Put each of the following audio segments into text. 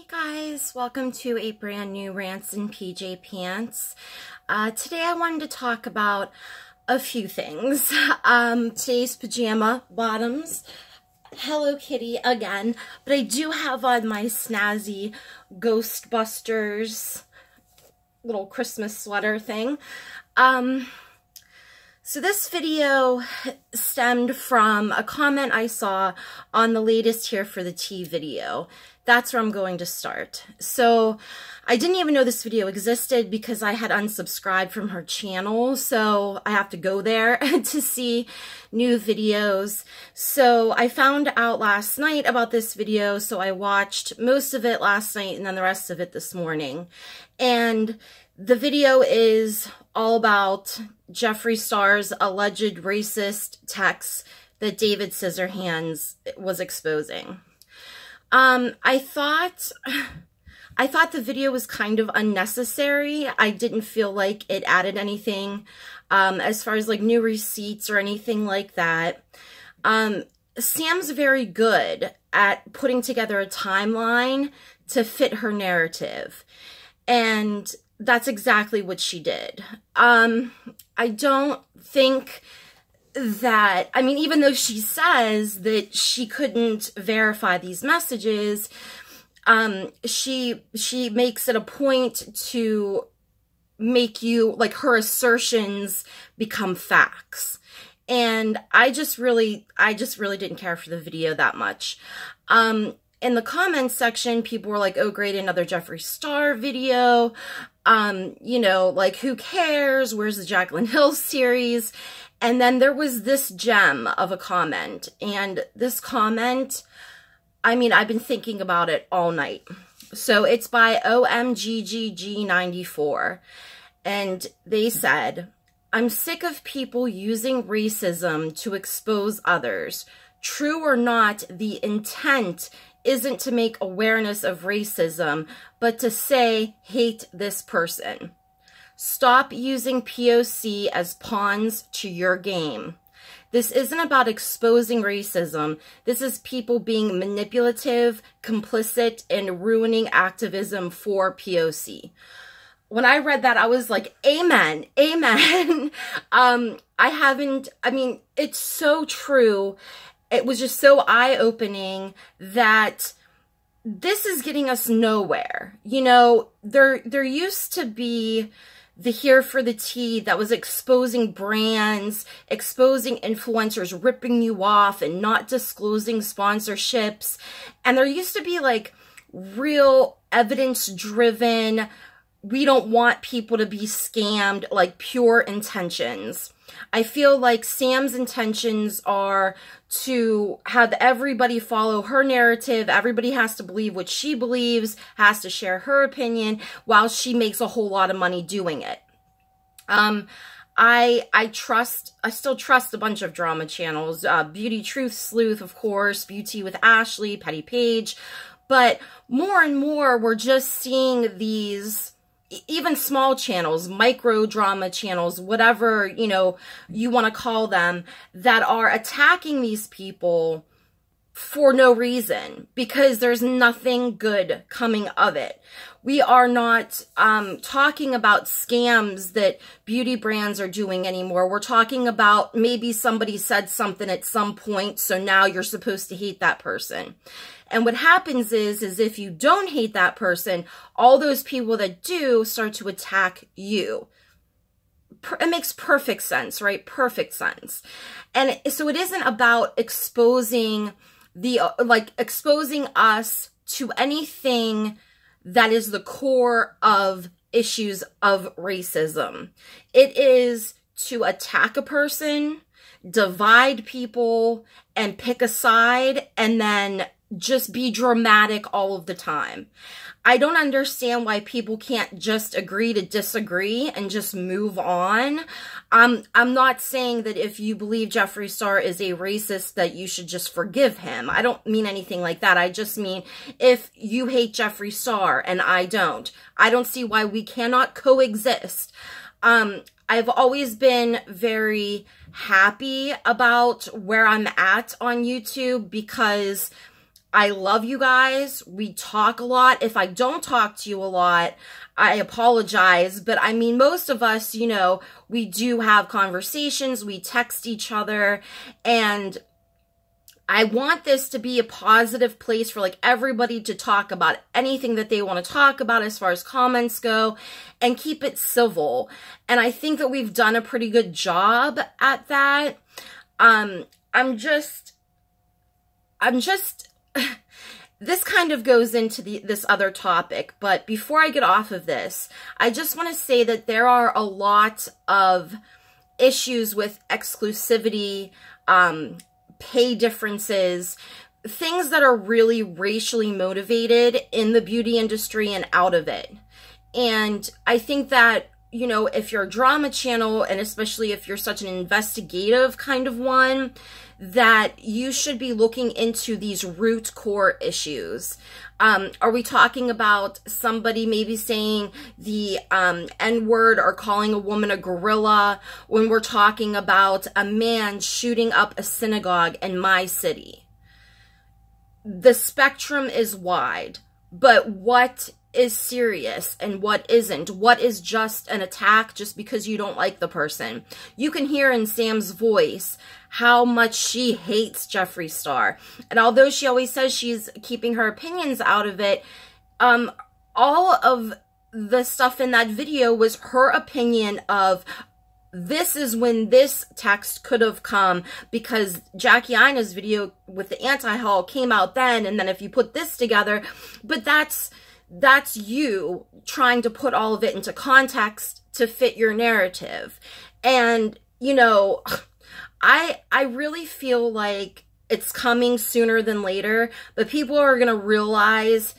Hey guys, welcome to a brand new Rants and PJ Pants. Today I wanted to talk about a few things. Today's pajama bottoms, Hello Kitty again, but I do have on my snazzy Ghostbusters little Christmas sweater thing. So this video stemmed from a comment I saw on the latest Here for the Tea video. That's where I'm going to start. So I didn't even know this video existed because I had unsubscribed from her channel. So I have to go there to see new videos. So I found out last night about this video. So I watched most of it last night and then the rest of it this morning. And the video is all about Jeffree Star's alleged racist texts that David Scissorhands was exposing. I thought the video was kind of unnecessary. I didn't feel like it added anything as far as like new receipts or anything like that. Sam's very good at putting together a timeline to fit her narrative, and that's exactly what she did. I don't think that, I mean, even though she says that she couldn't verify these messages, she makes it a point to make you, like, her assertions become facts. And I just really didn't care for the video that much. In the comments section, people were like, oh, great, another Jeffree Star video. You know, like, who cares? Where's the Jaclyn Hill series? And then there was this gem of a comment. And this comment, I mean, I've been thinking about it all night. So it's by OMGGG94. And they said, I'm sick of people using racism to expose others. True or not, the intent isn't to make awareness of racism, but to say, hate this person. Stop using POC as pawns to your game. This isn't about exposing racism. This is people being manipulative, complicit, and ruining activism for POC. When I read that, I was like, amen, amen. I mean, it's so true. It was just so eye-opening that this is getting us nowhere. You know, there used to be the Here for the Tea that was exposing brands, exposing influencers, ripping you off and not disclosing sponsorships. And there used to be like real evidence-driven, we don't want people to be scammed, like pure intentions. I feel like Sam's intentions are to have everybody follow her narrative. Everybody has to believe what she believes, has to share her opinion, while she makes a whole lot of money doing it. I still trust a bunch of drama channels. Beauty Truth Sleuth, of course, Beauty with Ashley, Petty Page. But more and more, we're just seeing these even small channels, micro drama channels, whatever, you know, you want to call them, that are attacking these people for no reason, because there's nothing good coming of it. We are not talking about scams that beauty brands are doing anymore. We're talking about maybe somebody said something at some point, so now you're supposed to hate that person. And what happens is if you don't hate that person, all those people that do start to attack you. It makes perfect sense, right? Perfect sense. And so it isn't about exposing exposing us to anything that is the core of issues of racism. It is to attack a person, divide people, and pick a side, and then just be dramatic all of the time. I don't understand why people can't just agree to disagree and just move on. I'm not saying that if you believe Jeffree Star is a racist that you should just forgive him. I don't mean anything like that. I just mean if you hate Jeffree Star and I don't see why we cannot coexist. I've always been very happy about where I'm at on YouTube because I love you guys. We talk a lot. If I don't talk to you a lot, I apologize. But I mean, most of us, you know, we do have conversations. We text each other. And I want this to be a positive place for like everybody to talk about anything that they want to talk about as far as comments go, and keep it civil. And I think that we've done a pretty good job at that. I'm just this kind of goes into this other topic, but before I get off of this, I just want to say that there are a lot of issues with exclusivity, pay differences, things that are really racially motivated in the beauty industry and out of it. And I think that, you know, if you're a drama channel, and especially if you're such an investigative kind of one, that you should be looking into these root core issues. Are we talking about somebody maybe saying the N-word or calling a woman a gorilla when we're talking about a man shooting up a synagogue in my city? The spectrum is wide, but what is serious and what isn't? What is just an attack just because you don't like the person? You can hear in Sam's voice how much she hates Jeffree Star. And although she always says she's keeping her opinions out of it, all of the stuff in that video was her opinion of, this is when this text could have come, because Jackie Aina's video with the anti-haul came out then, and then if you put this together, but that's you trying to put all of it into context to fit your narrative. And, you know, I really feel like it's coming sooner than later, but people are going to realize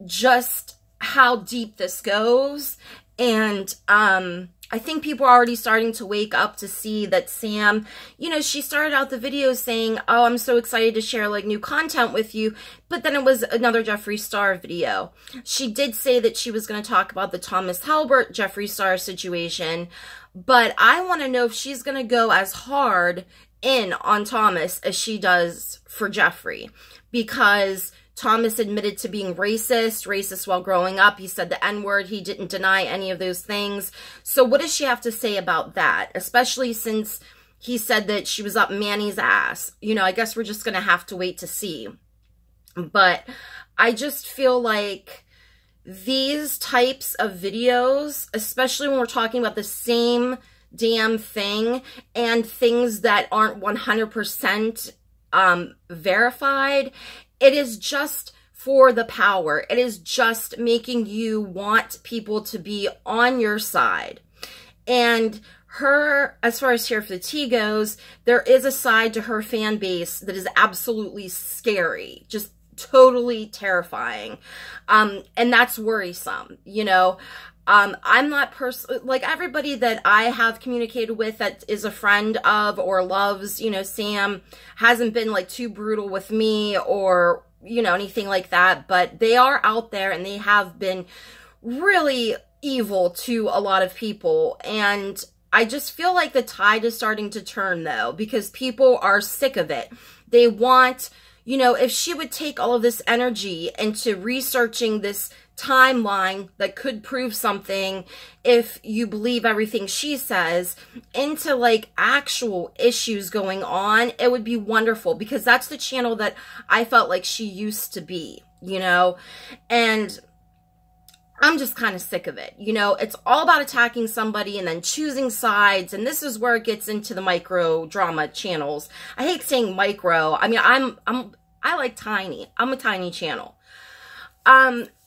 just how deep this goes. And I think people are already starting to wake up to see that Sam, you know, she started out the video saying, oh, I'm so excited to share like new content with you. But then it was another Jeffree Star video. She did say that she was going to talk about the Thomas Halbert Jeffree Star situation. But I want to know if she's going to go as hard in on Thomas as she does for Jeffree. Because Thomas admitted to being racist while growing up. He said the N-word. He didn't deny any of those things. So what does she have to say about that? Especially since he said that she was up Manny's ass. You know, I guess we're just going to have to wait to see. But I just feel like these types of videos, especially when we're talking about the same damn thing and things that aren't 100% verified, it is just for the power. It is just making you want people to be on your side. And her, as far as Here for the Tea goes, there is a side to her fan base that is absolutely scary. Just totally terrifying. And that's worrisome, you know. I'm not like everybody that I have communicated with that is a friend of or loves, you know, Sam, hasn't been like too brutal with me or, you know, anything like that, but they are out there and they have been really evil to a lot of people. And I just feel like the tide is starting to turn though, because people are sick of it. They want, you know, if she would take all of this energy into researching this timeline that could prove something, if you believe everything she says, into like actual issues going on, it would be wonderful, because that's the channel that I felt like she used to be, you know. And I'm just kind of sick of it. You know, it's all about attacking somebody and then choosing sides. And this is where it gets into the micro drama channels. I hate saying micro. I mean, I like tiny. I'm a tiny channel.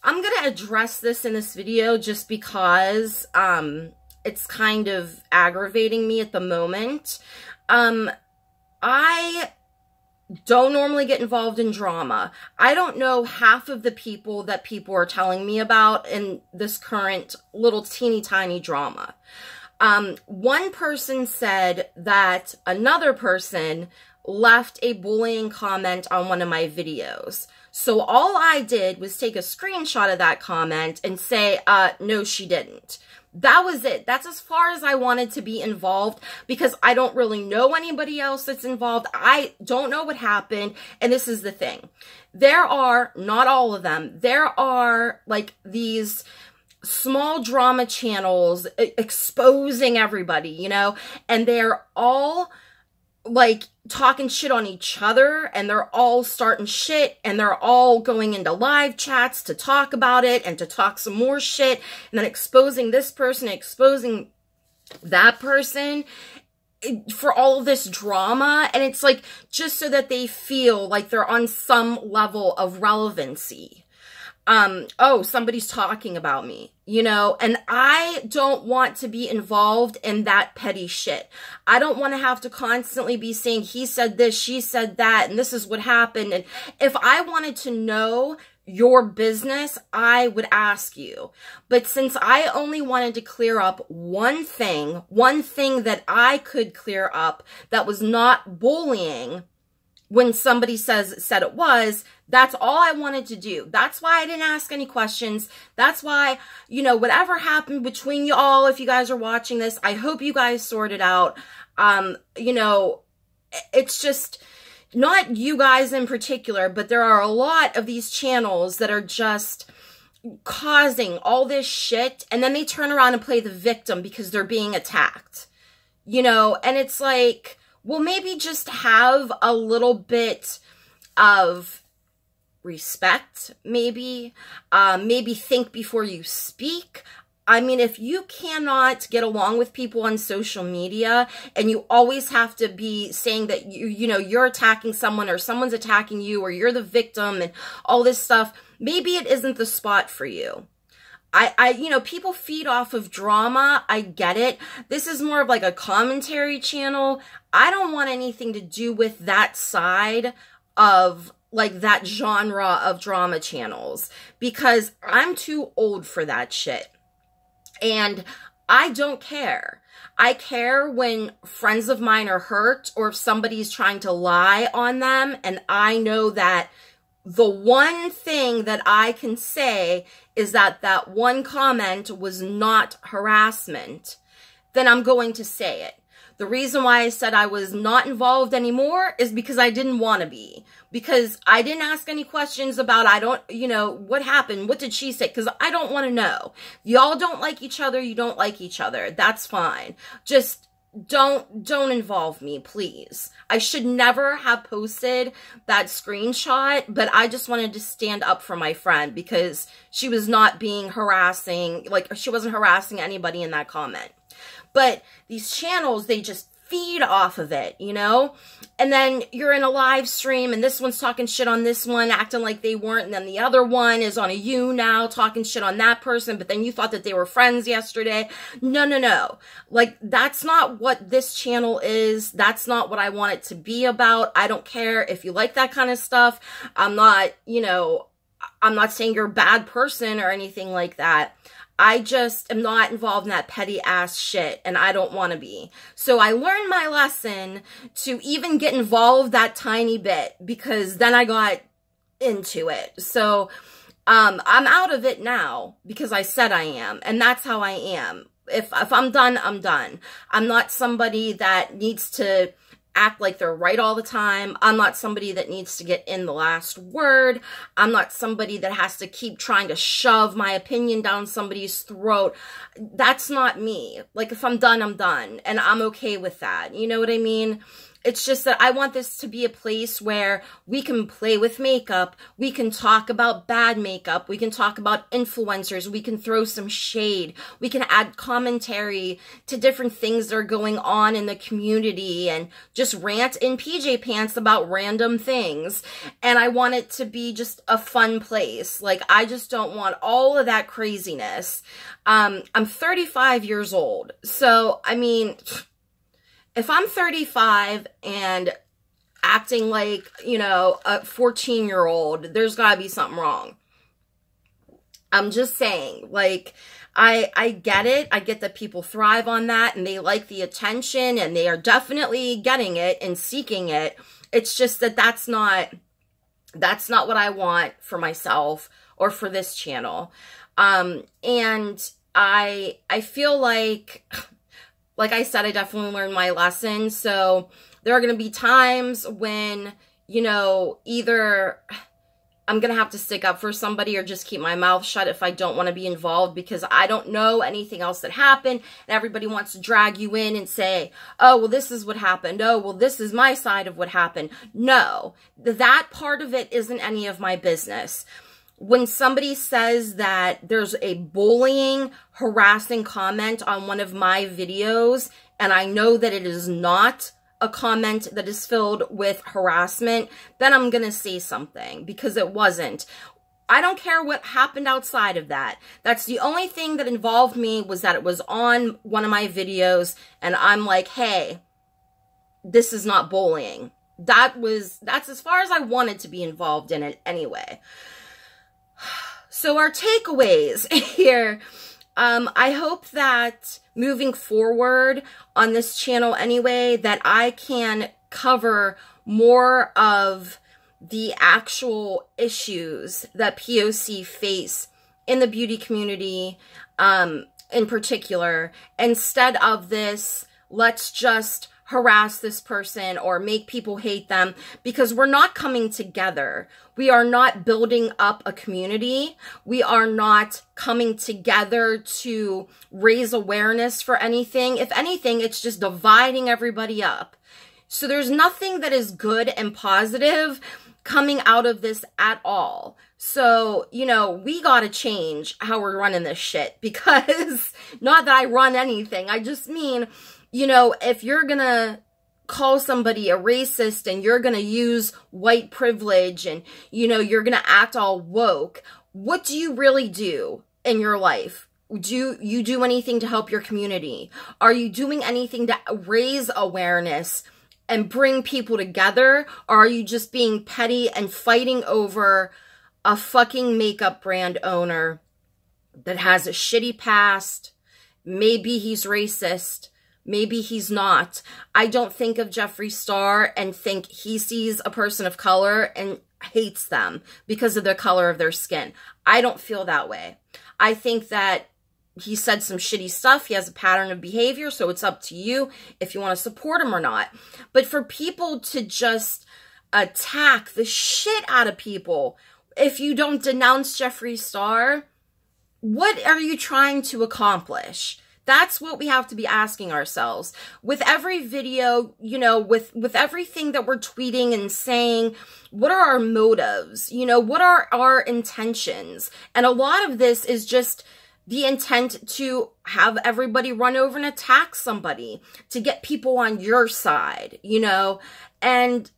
I'm going to address this in this video just because it's kind of aggravating me at the moment. I don't normally get involved in drama. I don't know half of the people that people are telling me about in this current little teeny tiny drama. One person said that another person left a bullying comment on one of my videos. So all I did was take a screenshot of that comment and say, no, she didn't. That was it. That's as far as I wanted to be involved, because I don't really know anybody else that's involved. I don't know what happened. And this is the thing. There are, not all of them, there are like these small drama channels exposing everybody, you know, and they're all like talking shit on each other, and they're all starting shit, and they're all going into live chats to talk about it and to talk some more shit, and then exposing this person, exposing that person for all of this drama. And it's like, just so that they feel like they're on some level of relevancy. Oh, somebody's talking about me, you know, and I don't want to be involved in that petty shit. I don't want to have to constantly be saying, he said this, she said that, and this is what happened. And if I wanted to know your business, I would ask you. But since I only wanted to clear up one thing that I could clear up that was not bullying, when somebody said it was, that's all I wanted to do. That's why I didn't ask any questions. That's why, you know, whatever happened between you all, if you guys are watching this, I hope you guys sort it out. You know, it's just not you guys in particular, but there are a lot of these channels that are just causing all this shit, and then they turn around and play the victim because they're being attacked. You know, and it's like, well, maybe just have a little bit of respect, maybe. Maybe think before you speak. I mean, if you cannot get along with people on social media, and you always have to be saying that you know, you're attacking someone, or someone's attacking you, or you're the victim and all this stuff, maybe it isn't the spot for you. You know, people feed off of drama. I get it. This is more of like a commentary channel. I don't want anything to do with that side of like that genre of drama channels, because I'm too old for that shit. And I don't care. I care when friends of mine are hurt, or if somebody's trying to lie on them, and I know that the one thing that I can say is that that one comment was not harassment, then I'm going to say it. The reason why I said I was not involved anymore is because I didn't want to be. Because I didn't ask any questions about, you know, what happened? What did she say? Because I don't want to know. Y'all don't like each other. You don't like each other. That's fine. Just don't involve me, please. I should never have posted that screenshot, but I just wanted to stand up for my friend, because she was not being harassing, like, she wasn't harassing anybody in that comment. But these channels, they just feed off of it, you know? And then you're in a live stream, and this one's talking shit on this one, acting like they weren't, and then the other one is on a you now, talking shit on that person, but then you thought that they were friends yesterday. No, no, no. Like, that's not what this channel is. That's not what I want it to be about. I don't care if you like that kind of stuff. I'm not, you know, I'm not saying you're a bad person or anything like that. I just am not involved in that petty ass shit, and I don't want to be. So I learned my lesson to even get involved that tiny bit, because then I got into it. So I'm out of it now because I said I am, and that's how I am. If I'm done, I'm done. I'm not somebody that needs to act like they're right all the time. I'm not somebody that needs to get in the last word. I'm not somebody that has to keep trying to shove my opinion down somebody's throat. That's not me. Like, if I'm done, I'm done. And I'm okay with that. You know what I mean? It's just that I want this to be a place where we can play with makeup. We can talk about bad makeup. We can talk about influencers. We can throw some shade. We can add commentary to different things that are going on in the community, and just rant in PJ pants about random things. And I want it to be just a fun place. Like, I just don't want all of that craziness. I'm 35 years old. So, I mean, if I'm 35 and acting like, you know, a 14-year-old, there's got to be something wrong. I'm just saying, like, I get it. I get that people thrive on that, and they like the attention, and they are definitely getting it and seeking it. It's just that that's not what I want for myself or for this channel. And I feel like I said, I definitely learned my lesson. So there are going to be times when, you know, either I'm going to have to stick up for somebody or just keep my mouth shut if I don't want to be involved, because I don't know anything else that happened. And everybody wants to drag you in and say, oh, well, this is what happened. Oh, well, this is my side of what happened. No, that part of it isn't any of my business. When somebody says that there's a bullying, harassing comment on one of my videos, and I know that it is not a comment that is filled with harassment, then I'm going to say something, because it wasn't. I don't care what happened outside of that. That's the only thing that involved me, was that it was on one of my videos, and I'm like, hey, this is not bullying. That's as far as I wanted to be involved in it anyway. So our takeaways here, I hope that moving forward on this channel anyway, that I can cover more of the actual issues that POC face in the beauty community in particular, instead of this, let's just harass this person or make people hate them, because we're not coming together. We are not building up a community. We are not coming together to raise awareness for anything. If anything, it's just dividing everybody up. So there's nothing that is good and positive coming out of this at all. So, you know, we gotta change how we're running this shit, because not that I run anything, I just mean, you know, if you're gonna call somebody a racist and you're gonna use white privilege and, you know, you're gonna act all woke, what do you really do in your life? Do you do anything to help your community? Are you doing anything to raise awareness and bring people together? Or are you just being petty and fighting over a fucking makeup brand owner that has a shitty past? Maybe he's racist. Maybe he's not. I don't think of Jeffree Star and think he sees a person of color and hates them because of the color of their skin. I don't feel that way. I think that he said some shitty stuff. He has a pattern of behavior, so it's up to you if you want to support him or not. But for people to just attack the shit out of people, if you don't denounce Jeffree Star, what are you trying to accomplish? That's what we have to be asking ourselves. With every video, you know, with everything that we're tweeting and saying, what are our motives? You know, what are our intentions? And a lot of this is just the intent to have everybody run over and attack somebody, to get people on your side, you know, and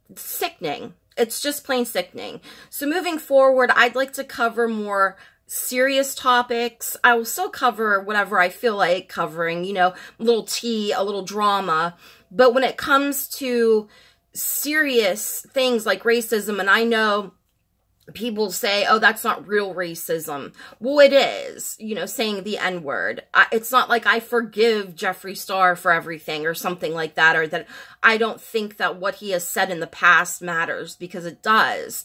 it's sickening. It's just plain sickening. So moving forward, I'd like to cover more serious topics. I will still cover whatever I feel like covering, you know, a little tea, a little drama. But when it comes to serious things like racism, and I know people say, oh, that's not real racism. Well, it is, you know, saying the N-word. It's not like I forgive Jeffree Star for everything or something like that, or that I don't think that what he has said in the past matters, because it does.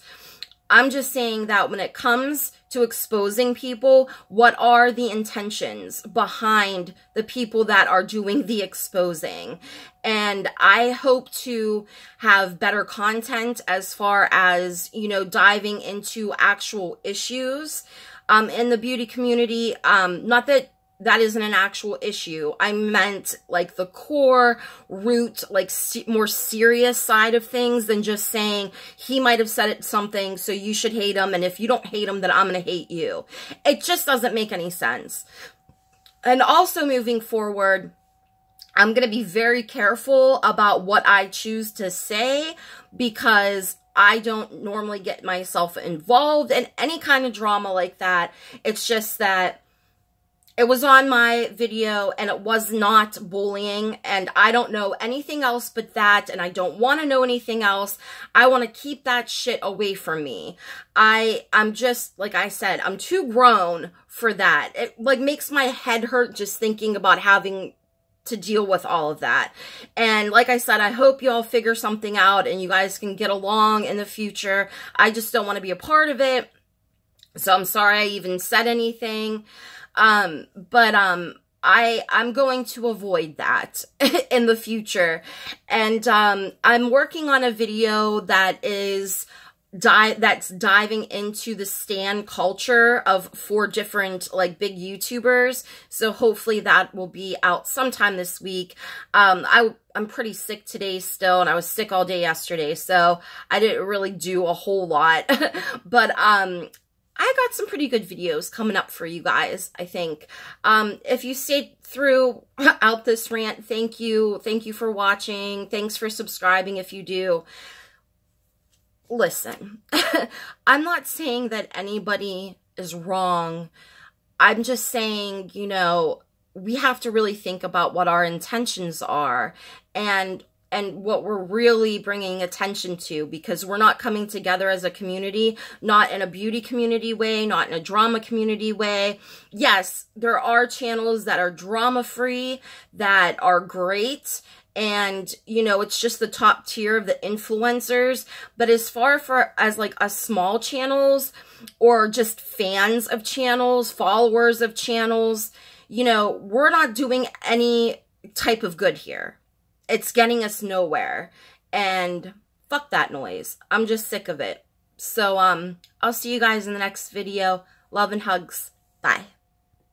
I'm just saying that when it comes to exposing people, what are the intentions behind the people that are doing the exposing? And I hope to have better content as far as, you know, diving into actual issues in the beauty community. Not that that isn't an actual issue. I meant like the core root, like more serious side of things than just saying he might have said something, so you should hate him. And if you don't hate him, then I'm going to hate you. It just doesn't make any sense. And also moving forward, I'm going to be very careful about what I choose to say, because I don't normally get myself involved in any kind of drama like that. It's just that it was on my video and it was not bullying, and I don't know anything else but that, and I don't want to know anything else. I want to keep that shit away from me. I'm just, like I said, I'm too grown for that. It like makes my head hurt just thinking about having to deal with all of that. And like I said, I hope you all figure something out and you guys can get along in the future. I just don't want to be a part of it. So I'm sorry I even said anything. But I'm going to avoid that in the future. And I'm working on a video that is that's diving into the stan culture of 4 different like big YouTubers. So hopefully that will be out sometime this week. I'm pretty sick today still, and I was sick all day yesterday, so I didn't really do a whole lot. But I got some pretty good videos coming up for you guys, I think. If you stayed through out this rant, thank you. Thank you for watching. Thanks for subscribing if you do. Listen, I'm not saying that anybody is wrong. I'm just saying, you know, we have to really think about what our intentions are and what we're really bringing attention to, because we're not coming together as a community, not in a beauty community way, not in a drama community way. Yes, there are channels that are drama-free, that are great, and, you know, it's just the top tier of the influencers. But as far as like us small channels or just fans of channels, followers of channels, you know, we're not doing any type of good here. It's getting us nowhere. And fuck that noise. I'm just sick of it. So, I'll see you guys in the next video. Love and hugs. Bye.